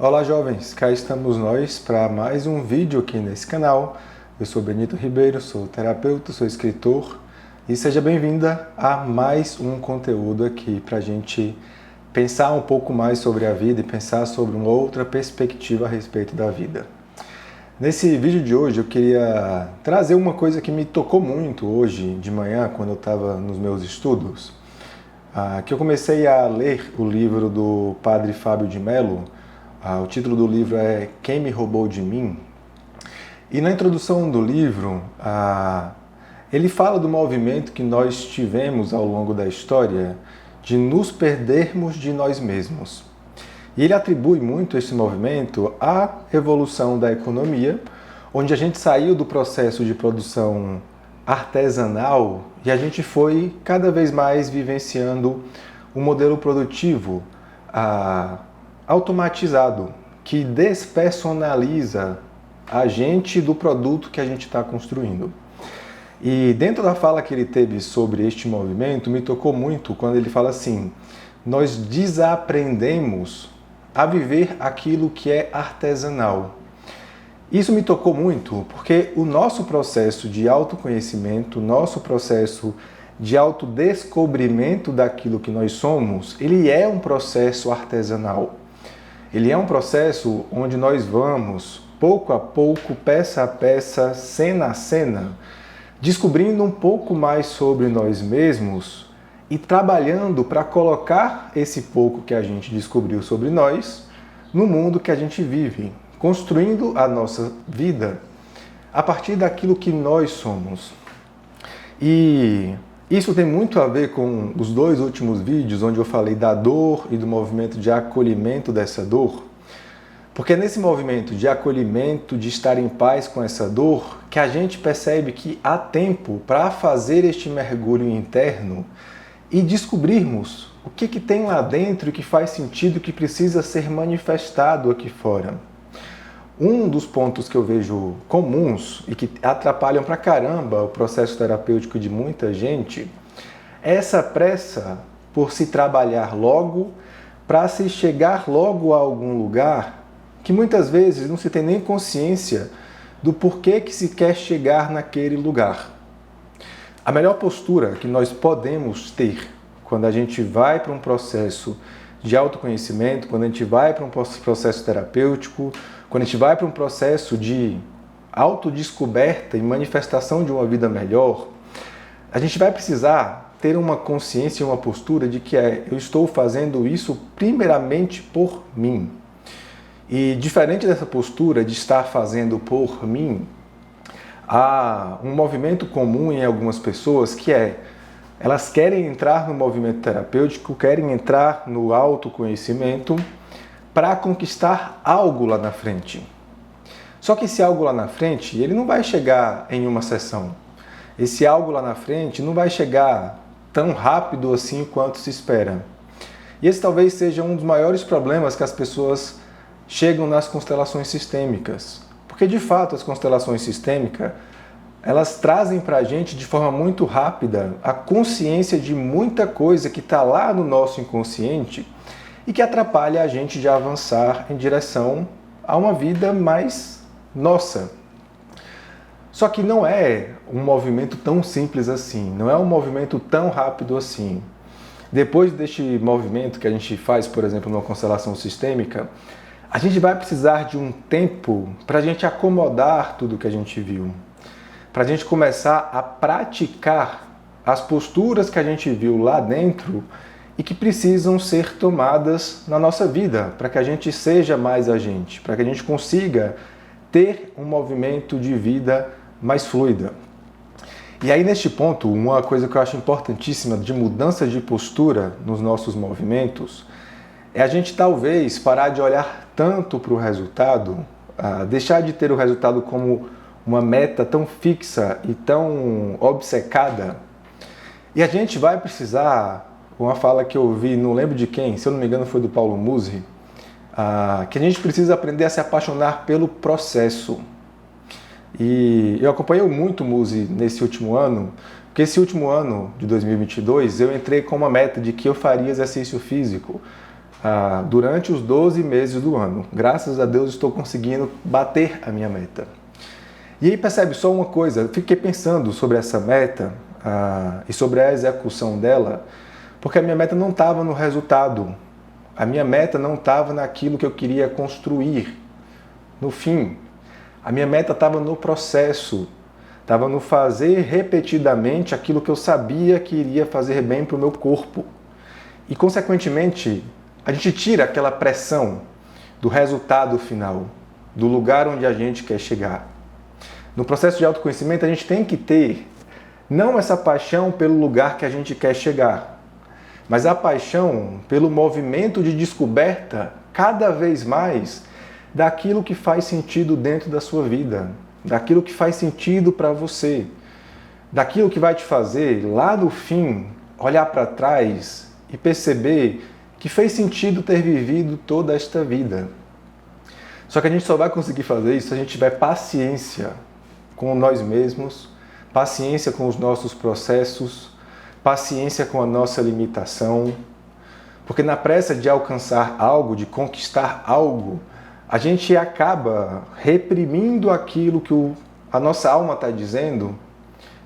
Olá jovens, cá estamos nós para mais um vídeo aqui nesse canal. Eu sou Benito Ribeiro, sou terapeuta, sou escritor e seja bem-vinda a mais um conteúdo aqui para a gente pensar um pouco mais sobre a vida e pensar sobre uma outra perspectiva a respeito da vida. Nesse vídeo de hoje eu queria trazer uma coisa que me tocou muito hoje de manhã quando eu estava nos meus estudos, que eu comecei a ler o livro do Padre Fábio de Mello. O título do livro é Quem Me Roubou de Mim? E na introdução do livro, ele fala do movimento que nós tivemos ao longo da história de nos perdermos de nós mesmos. E ele atribui muito esse movimento à evolução da economia, onde a gente saiu do processo de produção artesanal e a gente foi cada vez mais vivenciando um modelo produtivo automatizado, que despersonaliza a gente do produto que a gente está construindo. E dentro da fala que ele teve sobre este movimento, me tocou muito quando ele fala assim: nós desaprendemos a viver aquilo que é artesanal. Isso me tocou muito porque o nosso processo de autoconhecimento, o nosso processo de autodescobrimento daquilo que nós somos, ele é um processo artesanal. Ele é um processo onde nós vamos, pouco a pouco, peça a peça, cena a cena, descobrindo um pouco mais sobre nós mesmos e trabalhando para colocar esse pouco que a gente descobriu sobre nós no mundo que a gente vive, construindo a nossa vida a partir daquilo que nós somos. E isso tem muito a ver com os dois últimos vídeos, onde eu falei da dor e do movimento de acolhimento dessa dor. Porque é nesse movimento de acolhimento, de estar em paz com essa dor, que a gente percebe que há tempo para fazer este mergulho interno e descobrirmos o que tem lá dentro que faz sentido, que precisa ser manifestado aqui fora. Um dos pontos que eu vejo comuns e que atrapalham pra caramba o processo terapêutico de muita gente é essa pressa por se trabalhar logo, para se chegar logo a algum lugar que muitas vezes não se tem nem consciência do porquê que se quer chegar naquele lugar. A melhor postura que nós podemos ter quando a gente vai para um processo de autoconhecimento, quando a gente vai para um processo terapêutico, quando a gente vai para um processo de autodescoberta e manifestação de uma vida melhor, a gente vai precisar ter uma consciência e uma postura de que eu estou fazendo isso primeiramente por mim. E diferente dessa postura de estar fazendo por mim, há um movimento comum em algumas pessoas que elas querem entrar no movimento terapêutico, querem entrar no autoconhecimento para conquistar algo lá na frente. Só que esse algo lá na frente, ele não vai chegar em uma sessão. Esse algo lá na frente não vai chegar tão rápido assim quanto se espera. E esse talvez seja um dos maiores problemas que as pessoas chegam nas constelações sistêmicas. Porque de fato as constelações sistêmicas, elas trazem para a gente de forma muito rápida a consciência de muita coisa que está lá no nosso inconsciente e que atrapalha a gente de avançar em direção a uma vida mais nossa. Só que não é um movimento tão simples assim, não é um movimento tão rápido assim. Depois deste movimento que a gente faz, por exemplo, numa constelação sistêmica, a gente vai precisar de um tempo para a gente acomodar tudo que a gente viu, para a gente começar a praticar as posturas que a gente viu lá dentro e que precisam ser tomadas na nossa vida, para que a gente seja mais a gente, para que a gente consiga ter um movimento de vida mais fluida. E aí, neste ponto, uma coisa que eu acho importantíssima de mudança de postura nos nossos movimentos é a gente talvez parar de olhar tanto para o resultado, deixar de ter o resultado como uma meta tão fixa e tão obcecada. E a gente vai precisar, uma fala que eu ouvi, não lembro de quem, se eu não me engano foi do Paulo Musi, que a gente precisa aprender a se apaixonar pelo processo. E eu acompanhei muito o Musi nesse último ano, porque esse último ano de 2022 eu entrei com uma meta de que eu faria exercício físico durante os 12 meses do ano. Graças a Deus estou conseguindo bater a minha meta. E aí percebe só uma coisa, eu fiquei pensando sobre essa meta e sobre a execução dela, porque a minha meta não estava no resultado, a minha meta não estava naquilo que eu queria construir no fim. A minha meta estava no processo, estava no fazer repetidamente aquilo que eu sabia que iria fazer bem para o meu corpo. E, consequentemente, a gente tira aquela pressão do resultado final, do lugar onde a gente quer chegar. No processo de autoconhecimento, a gente tem que ter não essa paixão pelo lugar que a gente quer chegar, mas a paixão pelo movimento de descoberta cada vez mais daquilo que faz sentido dentro da sua vida, daquilo que faz sentido para você, daquilo que vai te fazer, lá no fim, olhar para trás e perceber que fez sentido ter vivido toda esta vida. Só que a gente só vai conseguir fazer isso se a gente tiver paciência com nós mesmos, paciência com os nossos processos, paciência com a nossa limitação, porque na pressa de alcançar algo, de conquistar algo, a gente acaba reprimindo aquilo que a nossa alma está dizendo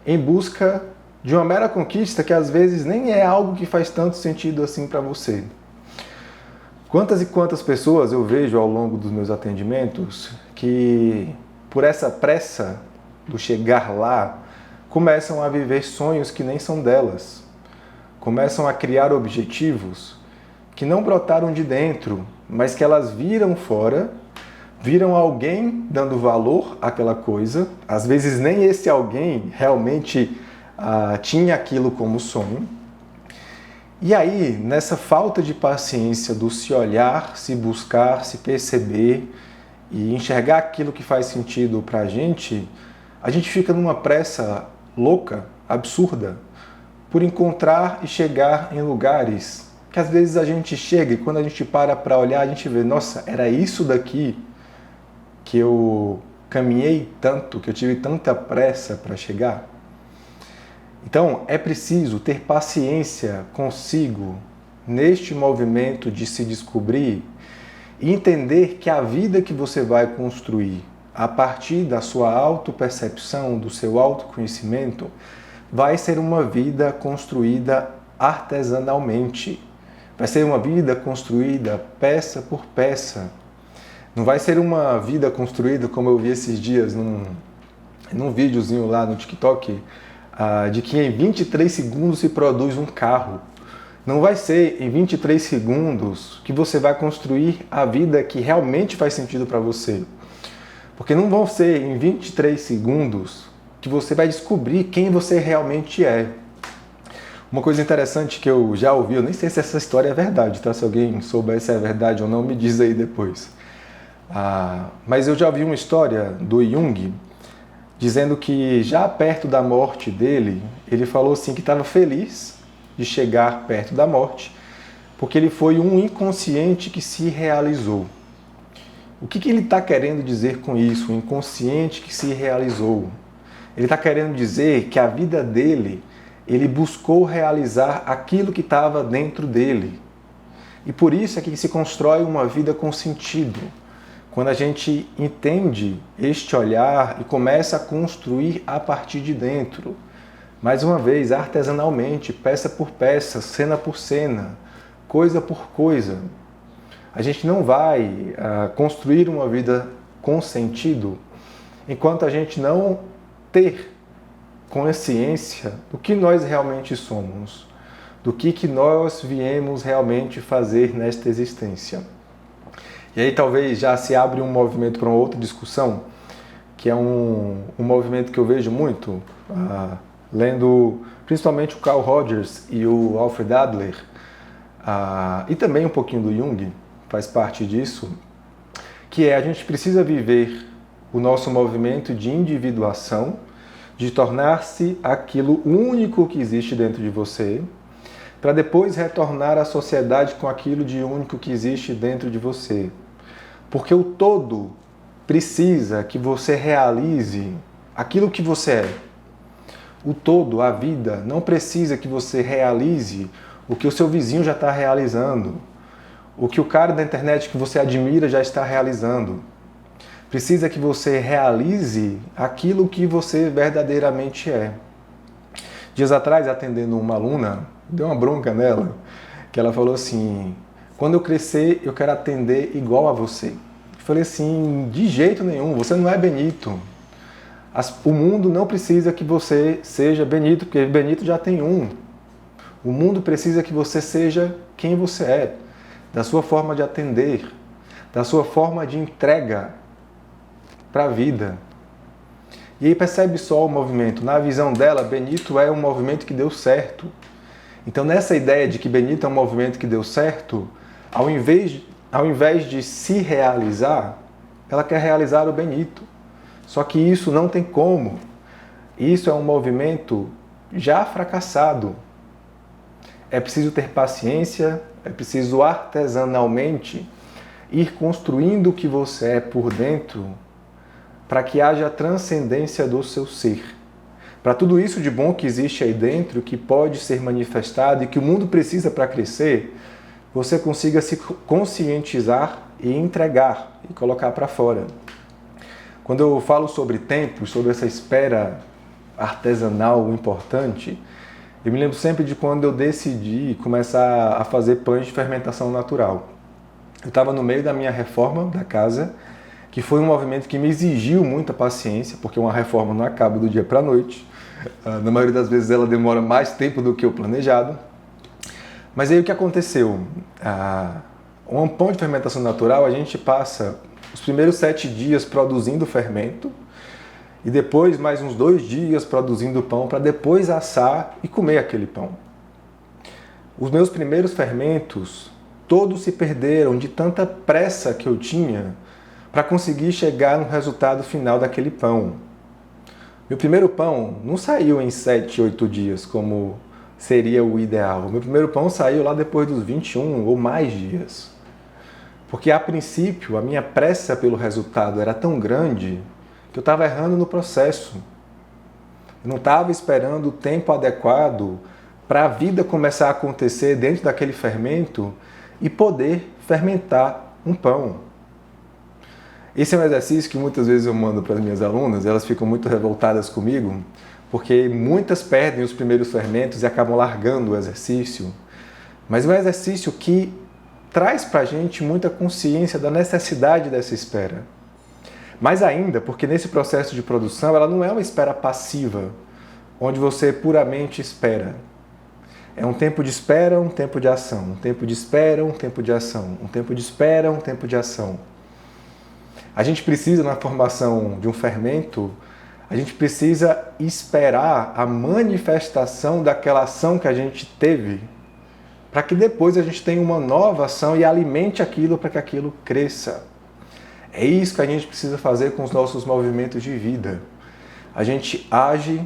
em busca de uma mera conquista que às vezes nem é algo que faz tanto sentido assim para você. Quantas e quantas pessoas eu vejo ao longo dos meus atendimentos que, por essa pressa do chegar lá, começam a viver sonhos que nem são delas, começam a criar objetivos que não brotaram de dentro, mas que elas viram fora, viram alguém dando valor àquela coisa, às vezes nem esse alguém realmente tinha aquilo como sonho. E aí, nessa falta de paciência do se olhar, se buscar, se perceber e enxergar aquilo que faz sentido pra a gente fica numa pressa louca, absurda, por encontrar e chegar em lugares que às vezes a gente chega e quando a gente para olhar, a gente vê, nossa, era isso daqui que eu caminhei tanto, que eu tive tanta pressa para chegar. Então, é preciso ter paciência consigo neste movimento de se descobrir e entender que a vida que você vai construir a partir da sua autopercepção, do seu autoconhecimento, vai ser uma vida construída artesanalmente. Vai ser uma vida construída peça por peça. Não vai ser uma vida construída, como eu vi esses dias num videozinho lá no TikTok, de que em 23 segundos se produz um carro. Não vai ser em 23 segundos que você vai construir a vida que realmente faz sentido para você. Porque não vão ser em 23 segundos que você vai descobrir quem você realmente é. Uma coisa interessante que eu já ouvi, eu nem sei se essa história é verdade, tá? Se alguém souber se é verdade ou não, me diz aí depois. Mas eu já ouvi uma história do Jung, dizendo que já perto da morte dele, ele falou assim que estava feliz de chegar perto da morte, porque ele foi um inconsciente que se realizou. O que ele está querendo dizer com isso? Um inconsciente que se realizou. Ele está querendo dizer que a vida dele, ele buscou realizar aquilo que estava dentro dele. E por isso é que se constrói uma vida com sentido. Quando a gente entende este olhar e começa a construir a partir de dentro. Mais uma vez, artesanalmente, peça por peça, cena por cena, coisa por coisa. A gente não vai construir uma vida com sentido enquanto a gente não ter consciência do que nós realmente somos, do que nós viemos realmente fazer nesta existência. E aí talvez já se abre um movimento para uma outra discussão, que é um movimento que eu vejo muito, lendo principalmente o Carl Rogers e o Alfred Adler, e também um pouquinho do Jung, faz parte disso, que é a gente precisa viver o nosso movimento de individuação, de tornar-se aquilo único que existe dentro de você, para depois retornar à sociedade com aquilo de único que existe dentro de você. Porque o todo precisa que você realize aquilo que você é. O todo, a vida, não precisa que você realize o que o seu vizinho já está realizando. o que o cara da internet que você admira já está realizando. Precisa que você realize aquilo que você verdadeiramente é. Dias atrás, atendendo uma aluna, deu uma bronca nela, que ela falou assim: quando eu crescer, eu quero atender igual a você. Eu falei assim: de jeito nenhum, você não é Benito. O mundo não precisa que você seja Benito, porque Benito já tem um. O mundo precisa que você seja quem você é, da sua forma de atender, da sua forma de entrega para a vida. E aí percebe só o movimento. Na visão dela, Benito é um movimento que deu certo. Então, nessa ideia de que Benito é um movimento que deu certo, ao invés de se realizar, ela quer realizar o Benito. Só que isso não tem como. Isso é um movimento já fracassado. É preciso ter paciência, é preciso artesanalmente ir construindo o que você é por dentro, para que haja transcendência do seu ser. Para tudo isso de bom que existe aí dentro, que pode ser manifestado e que o mundo precisa para crescer, você consiga se conscientizar e entregar e colocar para fora. Quando eu falo sobre tempo, sobre essa espera artesanal importante, eu me lembro sempre de quando eu decidi começar a fazer pães de fermentação natural. Eu estava no meio da minha reforma da casa, que foi um movimento que me exigiu muita paciência, porque uma reforma não acaba do dia para a noite. Na maioria das vezes ela demora mais tempo do que o planejado. Mas aí o que aconteceu? Um pão de fermentação natural, a gente passa os primeiros 7 dias produzindo fermento e depois mais uns 2 dias produzindo pão para depois assar e comer aquele pão. Os meus primeiros fermentos, todos se perderam de tanta pressa que eu tinha para conseguir chegar no resultado final daquele pão. Meu primeiro pão não saiu em 7, 8 dias, como seria o ideal. Meu primeiro pão saiu lá depois dos 21 ou mais dias. Porque, a princípio, a minha pressa pelo resultado era tão grande que eu estava errando no processo. Eu não estava esperando o tempo adequado para a vida começar a acontecer dentro daquele fermento e poder fermentar um pão. Esse é um exercício que muitas vezes eu mando para as minhas alunas, elas ficam muito revoltadas comigo, porque muitas perdem os primeiros fermentos e acabam largando o exercício. Mas é um exercício que traz para a gente muita consciência da necessidade dessa espera. Mais ainda, porque nesse processo de produção, ela não é uma espera passiva, onde você puramente espera. É um tempo de espera, um tempo de ação, um tempo de espera, um tempo de ação, um tempo de espera, um tempo de ação. A gente precisa, na formação de um fermento, a gente precisa esperar a manifestação daquela ação que a gente teve, para que depois a gente tenha uma nova ação e alimente aquilo para que aquilo cresça. É isso que a gente precisa fazer com os nossos movimentos de vida. A gente age,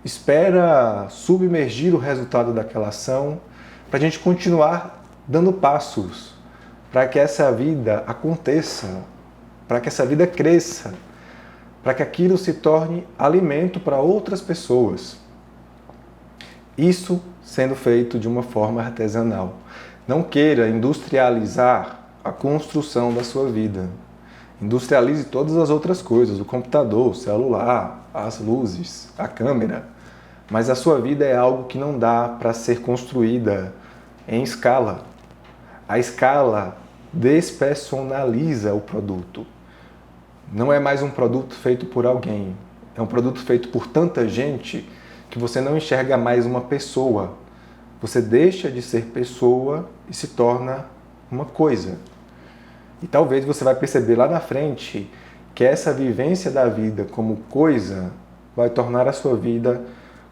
espera submergir o resultado daquela ação, para a gente continuar dando passos, para que essa vida aconteça, para que essa vida cresça, para que aquilo se torne alimento para outras pessoas. Isso sendo feito de uma forma artesanal. Não queira industrializar a construção da sua vida. Industrialize todas as outras coisas, o computador, o celular, as luzes, a câmera. Mas a sua vida é algo que não dá para ser construída em escala. A escala despersonaliza o produto. Não é mais um produto feito por alguém. É um produto feito por tanta gente que você não enxerga mais uma pessoa. Você deixa de ser pessoa e se torna uma coisa. E talvez você vai perceber lá na frente que essa vivência da vida como coisa vai tornar a sua vida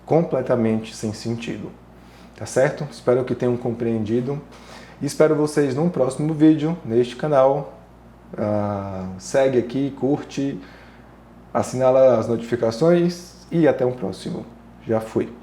completamente sem sentido. Tá certo? Espero que tenham compreendido. E espero vocês num próximo vídeo neste canal. Segue aqui, curte, assinala as notificações e até um próximo. Já fui.